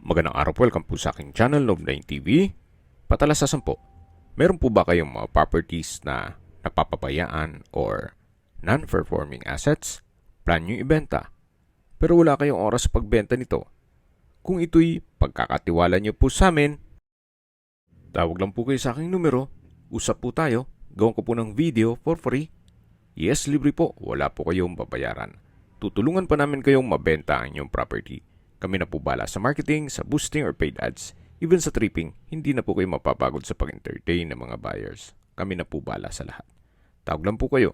Magandang araw po, welcome po sa aking channel, Love9 TV. Patalasasan po, meron po ba kayong mga properties na napapabayaan or non-performing assets? Plan nyo ibenta, pero wala kayong oras sa pagbenta nito. Kung ito'y pagkakatiwala nyo po sa amin, tawag lang po kayo sa aking numero, usap po tayo, gawin ko po ng video for free. Yes, libre po, wala po kayong babayaran. Tutulungan pa namin kayong mabenta ang inyong property. Kami na po bala sa marketing, sa boosting or paid ads. Even sa tripping, hindi na po kayo mapapagod sa pag-entertain ng mga buyers. Kami na po bala sa lahat. Tawag lang po kayo.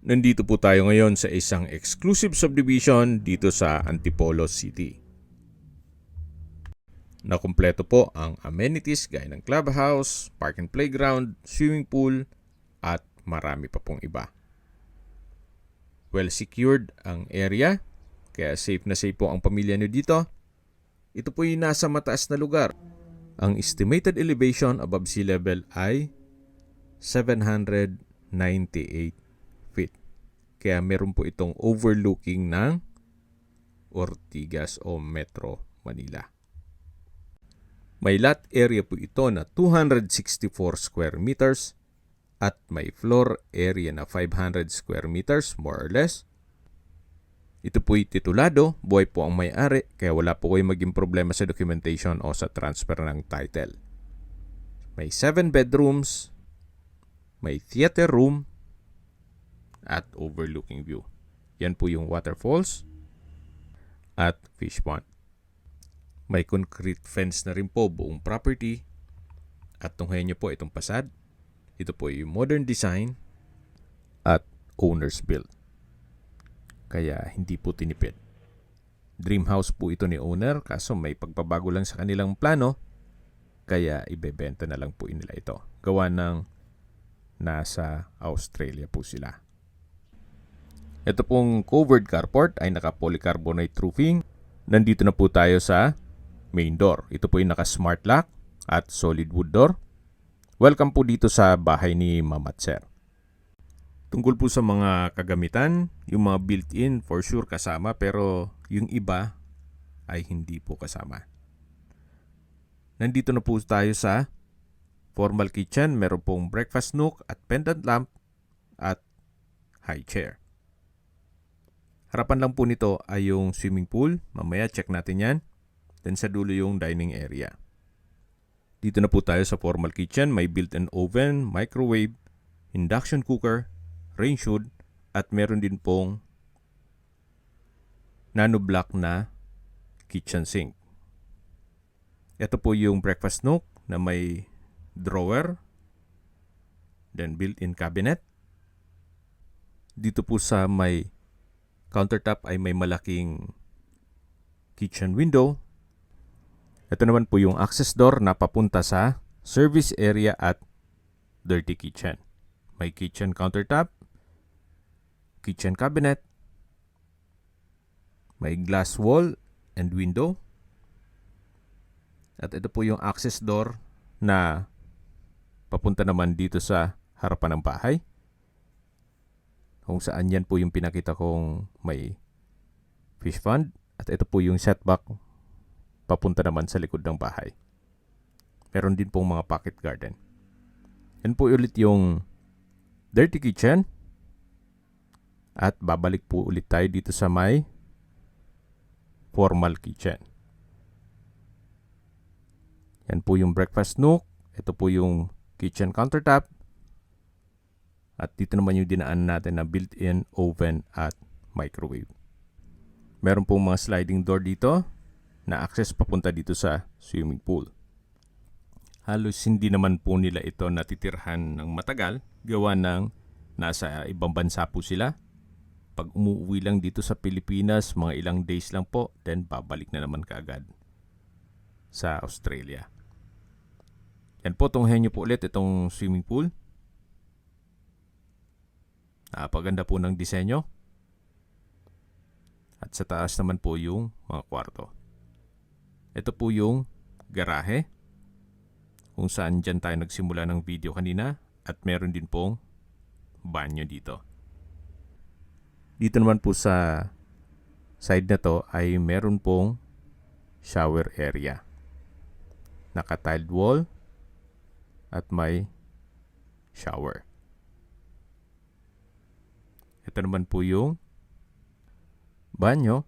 Nandito po tayo ngayon sa isang exclusive subdivision dito sa Antipolo City. Nakumpleto po ang amenities gaya ng clubhouse, park and playground, swimming pool, at marami pa pong iba. Well secured ang area, kaya safe na safe po ang pamilya nyo dito. Ito po yung nasa mataas na lugar. Ang estimated elevation above sea level ay 798 feet. Kaya meron po itong overlooking ng Ortigas o Metro Manila. May lot area po ito na 264 square meters at may floor area na 500 square meters more or less. Ito po'y titulado, buhay po ang may-ari, kaya wala po kayong maging problema sa documentation o sa transfer ng title. May 7 bedrooms, may theater room, at overlooking view. Yan po yung waterfalls at fish pond. May concrete fence na rin po buong property. At tunghayan nyo po itong pasad. Ito po yung modern design at owner's built. Kaya hindi po tinipid. Dream house po ito ni owner kaso may pagbabago lang sa kanilang plano. Kaya ibebenta na lang po nila ito. Gawa ng nasa Australia po sila. Ito pong covered carport ay naka-polycarbonate roofing. Nandito na po tayo sa main door. Ito po yung naka-smart lock at solid wood door. Welcome po dito sa bahay ni Ma'am at Sir. Tungkol po sa mga kagamitan, yung mga built-in for sure kasama pero yung iba ay hindi po kasama. Nandito na po tayo sa formal kitchen. Meron pong breakfast nook at pendant lamp at high chair. Harapan lang po nito ay yung swimming pool. Mamaya check natin yan. Then sa dulo yung dining area. Dito na po tayo sa formal kitchen. May built-in oven, microwave, induction cooker, range hood, at meron din pong nano-block na kitchen sink. Ito po yung breakfast nook na may drawer, then built-in cabinet. Dito po sa may countertop ay may malaking kitchen window. Ito naman po yung access door na papunta sa service area at dirty kitchen. May kitchen countertop, kitchen cabinet, may glass wall and window. At ito po yung access door na papunta naman dito sa harapan ng bahay. Kung saan yan po yung pinakita kong may fish pond. At ito po yung setback papunta naman sa likod ng bahay. Meron din pong mga pocket garden. Yan po ulit yung dirty kitchen. At babalik po ulit tayo dito sa may formal kitchen. Yan po yung breakfast nook. Ito po yung kitchen countertop. At dito naman yung dinaan natin na built-in oven at microwave. Meron pong mga sliding door dito na access papunta dito sa swimming pool. Halos hindi naman po nila ito natitirhan ng matagal. Gawa ng nasa ibang bansa po sila. Pag umuwi lang dito sa Pilipinas, mga ilang days lang po, then babalik na naman kaagad sa Australia. Yan po, tunghayan nyo po ulit itong swimming pool. Napaganda po ng disenyo. At sa taas naman po yung mga kwarto. Ito po yung garahe. Kung saan dyan tayo nagsimula ng video kanina. At meron din pong banyo dito. Dito naman po sa side na to ay meron pong shower area. Naka-tiled wall at may shower. Ito naman po yung banyo.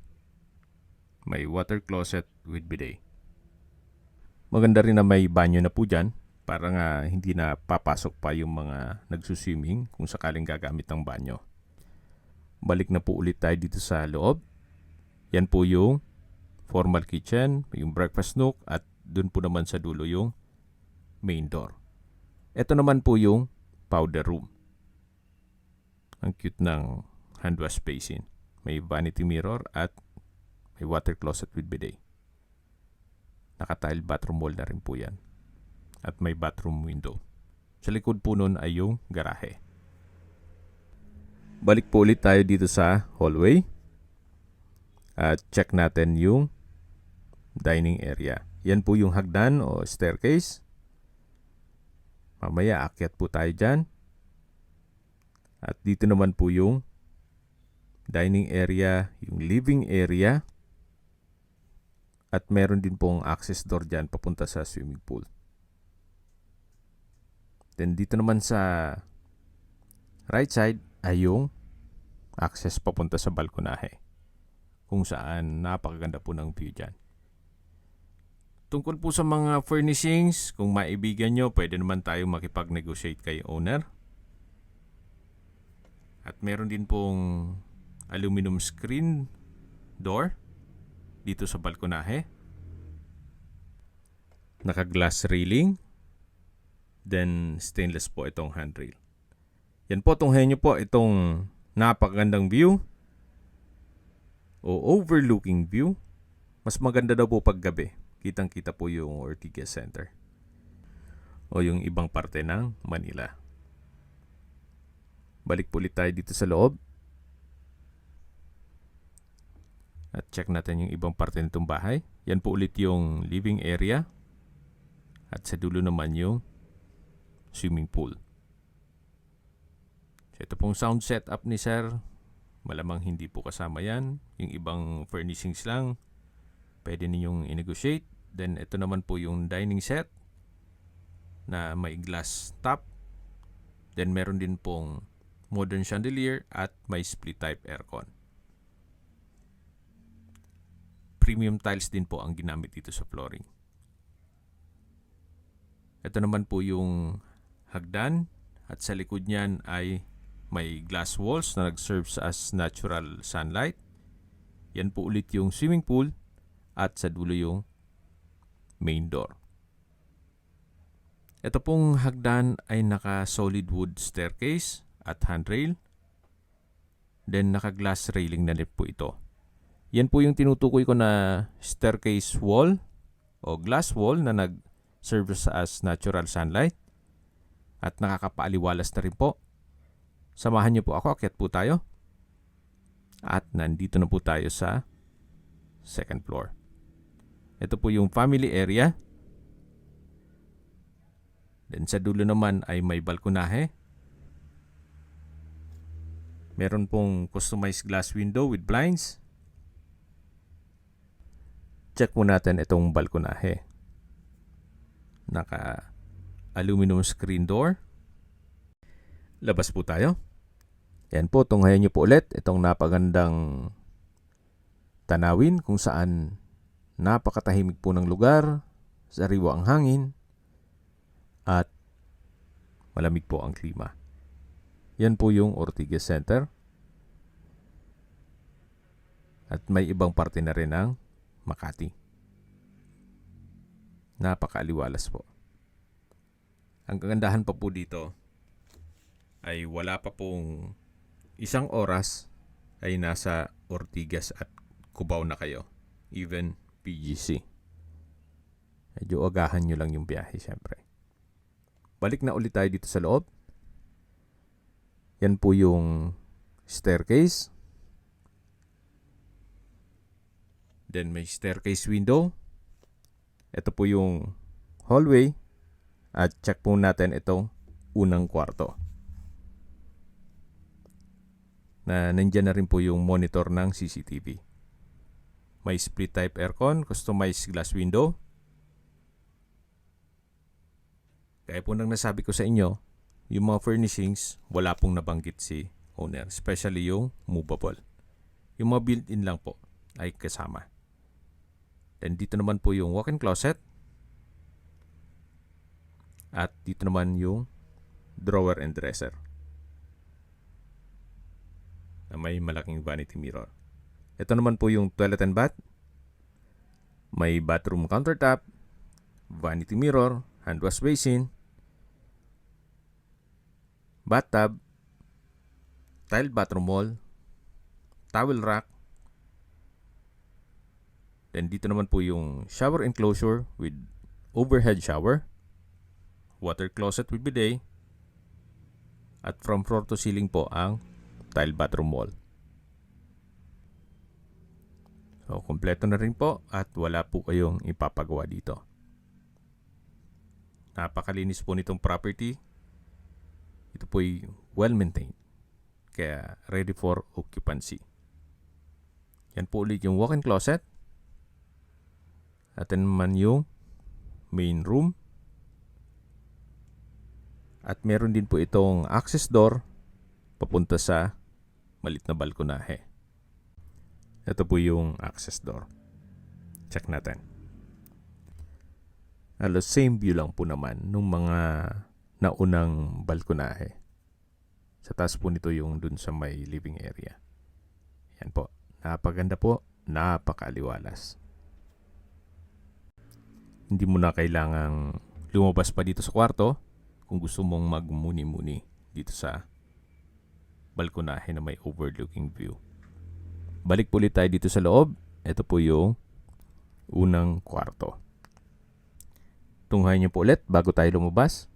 May water closet with bidet. Maganda rin na may banyo na po dyan para nga hindi na papasok pa yung mga nagsuswimming kung sakaling gagamit ng banyo. Balik na po ulit tayo dito sa loob. Yan po yung formal kitchen, yung breakfast nook at dun po naman sa dulo yung main door. Ito naman po yung powder room. Ang cute ng hand wash basin. May vanity mirror at may water closet with bidet. Naka-tile bathroom wall na rin po yan. At may bathroom window. Sa likod po nun ay yung garahe. Balik po ulit tayo dito sa hallway. At check natin yung dining area. Yan po yung hagdan o staircase. Mamaya akyat po tayo dyan. At dito naman po yung dining area, yung living area. At meron din pong access door dyan papunta sa swimming pool. Then dito naman sa right side ay yung access papunta sa balkonahe. Kung saan napakaganda po ng view dyan. Tungkol po sa mga furnishings, kung maibigan nyo, pwede naman tayong makipag-negotiate kay owner. At meron din pong aluminum screen door dito sa balkonahe. Naka-glass railing. Then stainless po itong handrail. Yan po, tunghayan nyo po itong napakagandang view o overlooking view. Mas maganda daw po pag gabi. Kitang-kita po yung Ortigas Center o yung ibang parte ng Manila. Balik po ulit tayo dito sa loob. At check natin yung ibang parte nitong bahay. Yan po ulit yung living area. At sa dulo naman yung swimming pool. So ito pong sound setup ni Sir. Malamang hindi po kasama yan. Yung ibang furnishings lang. Pwede ninyong i-negotiate. Then ito naman po yung dining set na may glass top. Then meron din pong modern chandelier at may split type aircon. Premium tiles din po ang ginamit dito sa flooring. Ito naman po yung hagdan at sa likod niyan ay may glass walls na nag-serve as natural sunlight. Yan po ulit yung swimming pool at sa dulo yung main door. Ito pong hagdan ay naka-solid wood staircase at handrail. Then naka-glass railing na rin po ito. Yan po yung tinutukoy ko na staircase wall o glass wall na nag-serve as natural sunlight at nakakapaaliwalas na rin po. Samahan niyo po ako, akyat po tayo. At nandito na po tayo sa second floor. Ito po yung family area. Then sa dulo naman ay may balkonahe. Meron pong customized glass window with blinds. Check po natin itong balkonahe. Naka aluminum screen door. Labas po tayo. Yan po, tunghayan nyo po ulit itong napagandang tanawin kung saan napakatahimik po ng lugar, sariwa ang hangin, at malamig po ang klima. Yan po yung Ortigas Center. At may ibang parte na rin ng Makati. Napakaaliwalas po. Ang kagandahan pa po dito ay wala pa pong isang oras ay nasa Ortigas at Cubao na kayo. Even PGC. Medyo agahan nyo lang yung biyahe syempre. Balik na ulit tayo dito sa loob. Yan po yung staircase. Then may staircase window. Ito po yung hallway. At check po natin itong unang kwarto. na nandyan na rin po yung monitor ng CCTV. May split type aircon, customized glass window. Kaya po nang nasabi ko sa inyo, yung mga furnishings, wala pong nabanggit si owner. Especially yung movable. Yung mga built-in lang po ay kasama. Then dito naman po yung walk-in closet. At dito naman yung drawer and dresser na may malaking vanity mirror. Ito naman po yung toilet and bath. May bathroom countertop, vanity mirror, hand wash basin, bathtub, tiled bathroom wall, towel rack. Then dito naman po yung shower enclosure with overhead shower, water closet with bidet, at from floor to ceiling po ang tiled bathroom wall. So, kompleto na rin po at wala po kayong ipapagawa dito. Napakalinis po nitong property. Ito po ay well-maintained. Kaya ready for occupancy. Yan po ulit yung walk-in closet. At naman yung main room. At meron din po itong access door papunta sa malit na balkonahe. Ito po yung access door. Check natin. Halos same view lang po naman nung mga naunang balkonahe. Sa taas po nito yung dun sa may living area. Yan po. Napaganda po. Napakaliwalas. Hindi mo na kailangang lumabas pa dito sa kwarto kung gusto mong magmuni-muni dito sa balkonahe na may overlooking view. Balik po ulit tayo dito sa loob. Ito po yung unang kwarto. Tunghayin niyo po ulit bago tayo lumabas.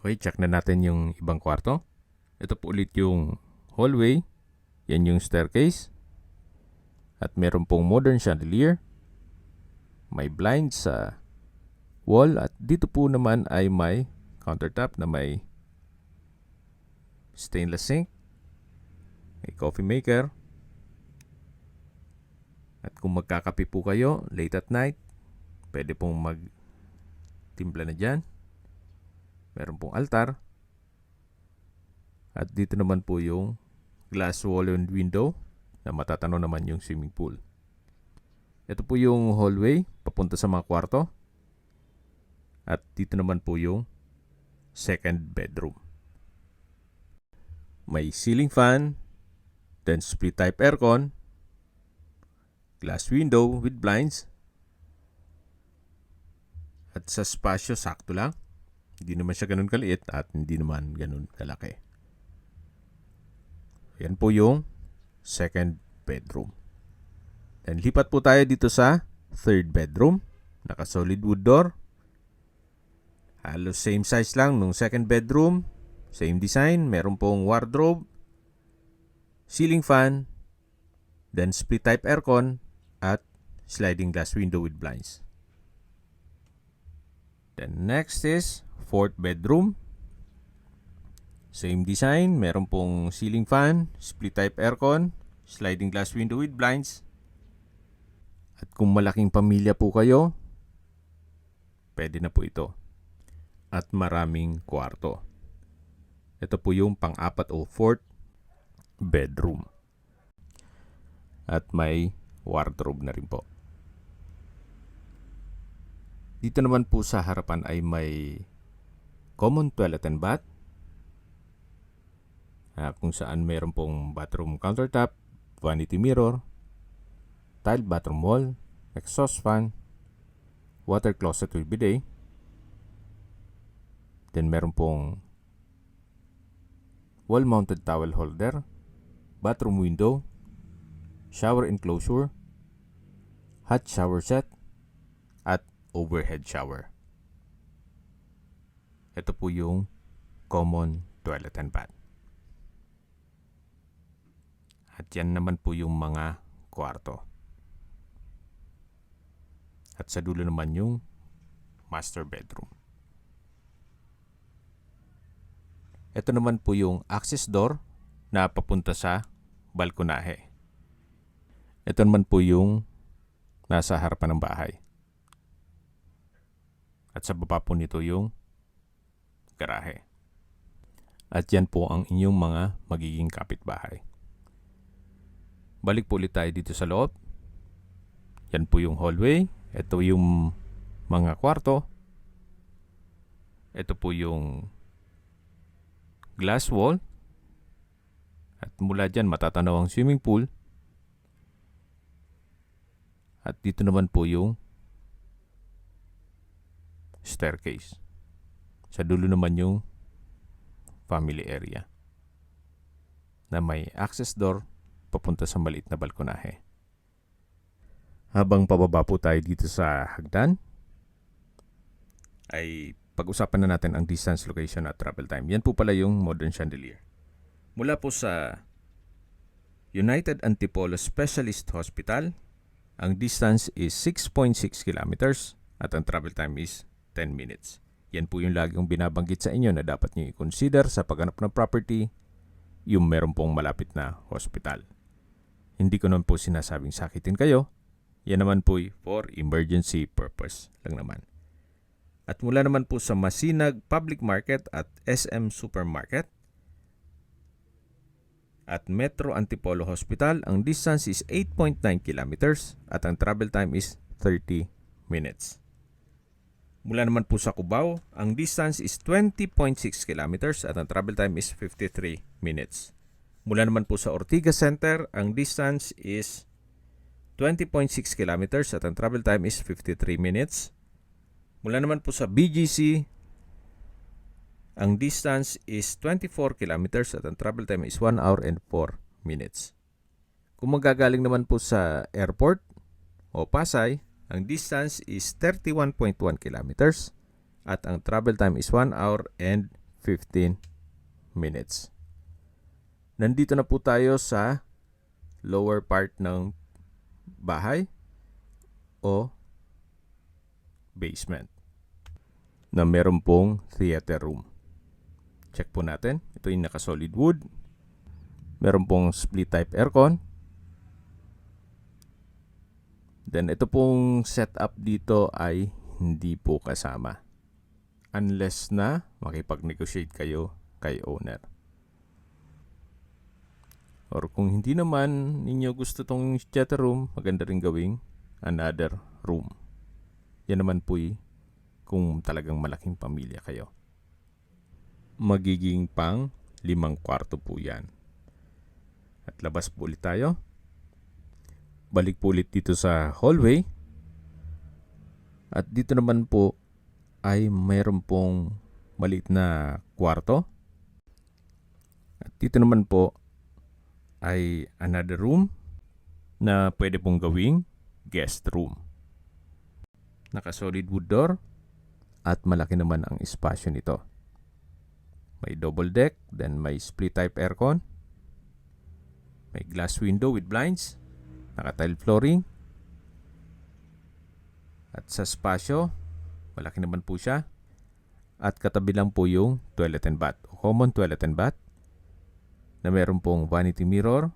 Okay, check na natin yung ibang kwarto. Ito po ulit yung hallway. Yan yung staircase. At meron pong modern chandelier. May blinds sa wall. At dito po naman ay may countertop na may stainless sink. May coffee maker. At kung magkakape po kayo late at night, pwede pong magtimpla na dyan. Meron pong altar. At dito naman po yung glass wall and window na matatanaw naman yung swimming pool. Ito po yung hallway papunta sa mga kwarto. At dito naman po yung second bedroom. May ceiling fan, then split type aircon, glass window with blinds. At sa spasyo, sakto lang. Hindi naman siya ganun kaliit at hindi naman ganun kalaki. Yan po yung second bedroom. Then lipat po tayo dito sa third bedroom. Naka-solid wood door. Halos same size lang nung second bedroom. Same design. Meron pong wardrobe, ceiling fan, then split type aircon, at sliding glass window with blinds. Then next is fourth bedroom. Same design. Meron pong ceiling fan, split type aircon, sliding glass window with blinds. At kung malaking pamilya po kayo, pwede na po ito. At maraming kwarto. Ito po yung pang-apat o fourth bedroom. At may wardrobe na rin po. Dito naman po sa harapan ay may common toilet and bath. Kung saan meron pong bathroom countertop, vanity mirror, tiled bathroom wall, exhaust fan, water closet with bidet. Then meron pong wall-mounted towel holder, bathroom window, shower enclosure, hot shower set, at overhead shower. Ito po yung common toilet and bath. At yan naman po yung mga kwarto. At sa dulo naman yung master bedroom. Ito naman po yung access door na papunta sa balkonahe. Ito naman po yung nasa harapan ng bahay. At sa baba po nito yung garahe. At yan po ang inyong mga magiging kapitbahay. Balik po ulit tayo dito sa loob. Yan po yung hallway. Ito yung mga kwarto. Ito po yung glass wall. At mula dyan matatanaw ang swimming pool. At dito naman po yung staircase. Sa dulo naman yung family area na may access door papunta sa maliit na balkonahe. Habang pababa po tayo dito sa hagdan, ay pag-usapan na natin ang distance, location at travel time. Yan po pala yung modern chandelier. Mula po sa United Antipolo Specialist Hospital, ang distance is 6.6 kilometers at ang travel time is 10 minutes. Yan po yung lagi kong binabanggit sa inyo na dapat nyo i-consider sa paghanap ng property, yung meron pong malapit na hospital. Hindi ko naman po sinasabing sakitin kayo. Yan naman po for emergency purpose lang naman. At mula naman po sa Masinag Public Market at SM Supermarket at Metro Antipolo Hospital, ang distance is 8.9 kilometers at ang travel time is 30 minutes. Mula naman po sa Cubao, ang distance is 20.6 kilometers at ang travel time is 53 minutes. Mula naman po sa Ortigas Center, ang distance is 20.6 kilometers at ang travel time is 53 minutes. Mula naman po sa BGC, ang distance is 24 kilometers at ang travel time is 1 hour and 4 minutes. Kung magagaling naman po sa airport o Pasay, ang distance is 31.1 kilometers at ang travel time is 1 hour and 15 minutes. Nandito na po tayo sa lower part ng bahay o basement na meron pong theater room. Check po natin. Ito yung naka-solid wood. Meron pong split type aircon. Then ito pong setup dito ay hindi po kasama unless na makipag-negotiate kayo kay owner. Or kung hindi naman ninyo gusto tong theater room, maganda rin gawing another room. Yan naman po kung talagang malaking pamilya kayo. Magiging pang 5 kwarto po yan. At labas po ulit tayo. Balik po ulit dito sa hallway. At dito naman po ay mayroon pong maliit na kwarto. At dito naman po ay another room na pwede pong gawing guest room. Naka-solid wood door at malaki naman ang espasyo nito. May double deck, then may split type aircon. May glass window with blinds. Naka-tile flooring. At sa espasyo, malaki naman po siya. At katabi lang po yung toilet and bath, common toilet and bath, na meron pong vanity mirror,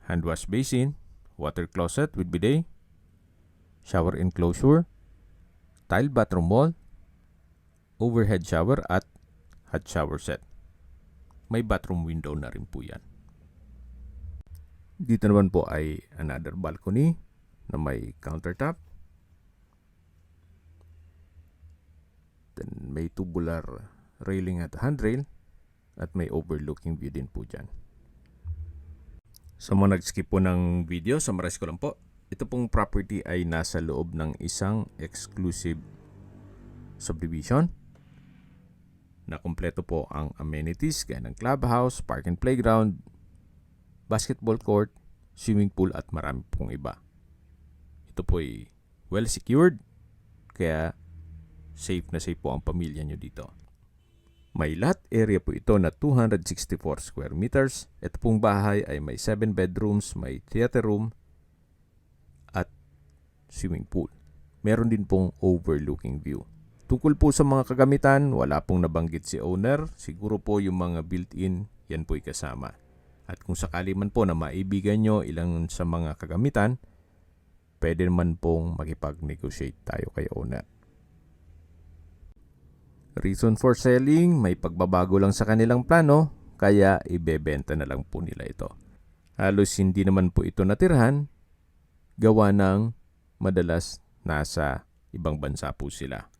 hand wash basin, water closet with bidet, shower enclosure, tile bathroom wall, overhead shower at hot shower set. May bathroom window na rin po yan. Dito naman po ay another balcony na may countertop. Then may tubular railing at handrail at may overlooking view din po dyan. Sa mga nag-skip po ng video, summarize ko lang po. Ito pong property ay nasa loob ng isang exclusive subdivision na kumpleto po ang amenities gaya ng clubhouse, park and playground, basketball court, swimming pool at marami pong iba. Ito po ay well secured kaya safe na safe po ang pamilya nyo dito. May lot area po ito na 264 square meters. Ito pong bahay ay may 7 bedrooms, may theater room at swimming pool. Meron din pong overlooking view. Tungkol po sa mga kagamitan, wala pong nabanggit si owner. Siguro po yung mga built-in, yan po'y kasama. At kung sakali man po na maibigan nyo ilang sa mga kagamitan, pwede naman pong makipag-negotiate tayo kay owner. Reason for selling, may pagbabago lang sa kanilang plano, kaya ibebenta na lang po nila ito. Halos hindi naman po ito natirhan, gawa ng madalas nasa ibang bansa po sila.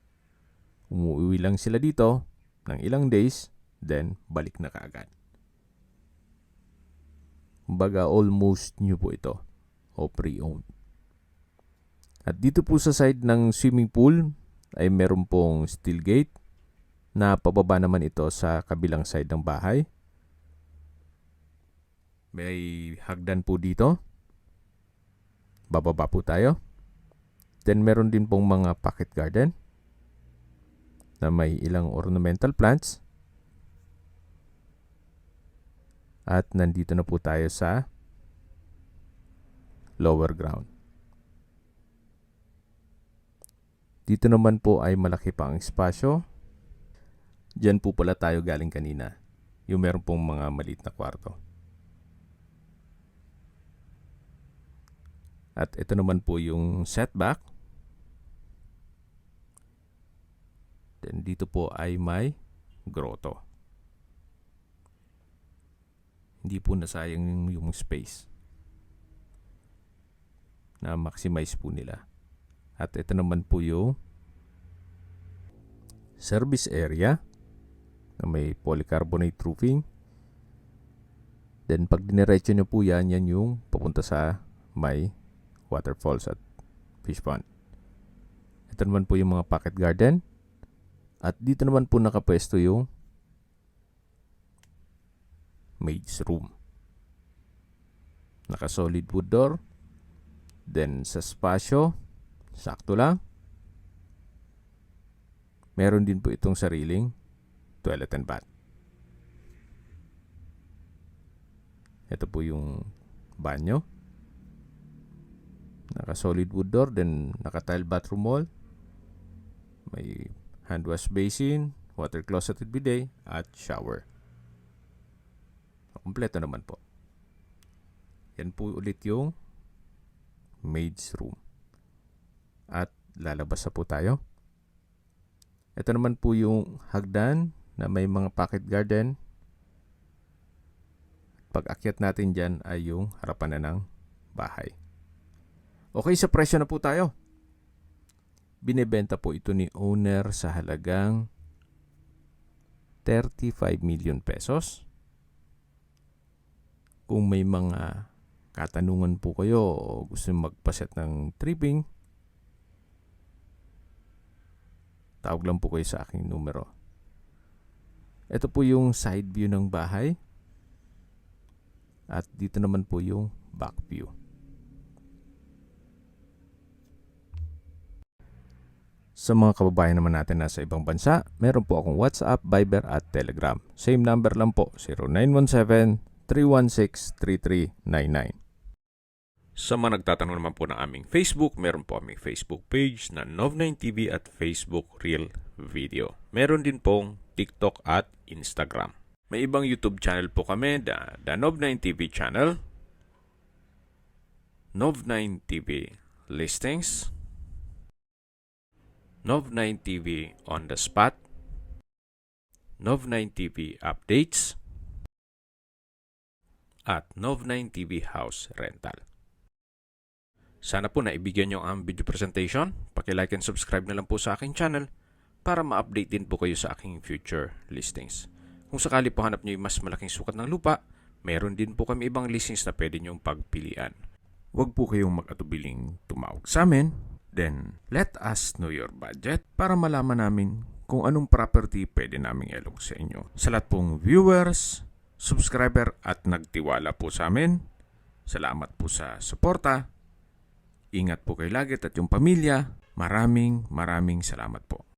Umuwi lang sila dito ng ilang days, then balik na kaagad. Kumbaga almost new po ito o pre-owned. At dito po sa side ng swimming pool ay meron pong steel gate na pababa naman ito sa kabilang side ng bahay. May hagdan po dito. Bababa po tayo. Then meron din pong mga pocket garden na may ilang ornamental plants. At nandito na po tayo sa lower ground. Dito naman po ay malaki pa ang espasyo. Diyan po pala tayo galing kanina. Yung meron pong mga maliit na kwarto. At ito naman po yung setback. Then dito po ay may grotto. Hindi po nasayang yung space na maximize po nila. At ito naman po yung service area na may polycarbonate roofing. Then pag diniretso nyo po yan yung papunta sa may waterfalls at fish pond. Ito naman po yung mga pocket garden. At dito naman po nakapwesto yung maid's room. Naka-solid wood door. Then sa spasyo, sakto lang. Meron din po itong sariling toilet and bath. Ito po yung banyo. Naka-solid wood door, then naka-tile bathroom wall. May hand wash basin, water closet with bidet, at shower. Kompleto naman po. Yan po ulit yung maid's room. At lalabas na po tayo. Ito naman po yung hagdan na may mga pocket garden. Pag akyat natin dyan ay yung harapan na ng bahay. Okay, sa presyo na po tayo. Binebenta po ito ni owner sa halagang 35 million pesos. Kung may mga katanungan po kayo o gusto magpaset ng tripping, tawag lang po kayo sa aking numero. Ito po yung side view ng bahay. At dito naman po yung back view. Sa mga kababayan naman natin na sa ibang bansa, meron po akong WhatsApp, Viber at Telegram. Same number lang po, 0917-316-3399. Sa mga nagtatanong naman po ng aming Facebook, meron po aming Facebook page na Nov9TV at Facebook Real Video. Meron din pong TikTok at Instagram. May ibang YouTube channel po kami, the Nov9TV channel, Nov9TV Listings, Nov9TV On The Spot, Nov9TV Updates, at Nov9TV House Rental. Sana po naibigyan nyo ang video presentation. Paki-like and subscribe na lang po sa aking channel para ma-update din po kayo sa aking future listings. Kung sakali po hanap nyo yung mas malaking sukat ng lupa, meron din po kami ibang listings na pwede nyong pagpilian. Huwag po kayong mag-atubiling tumawag sa amin. Then, let us know your budget para malaman namin kung anong property pwede naming ilog sa inyo. Sa lahat pong viewers, subscriber at nagtiwala po sa amin, salamat po sa suporta. Ingat po kayo lagi at yung pamilya. Maraming salamat po.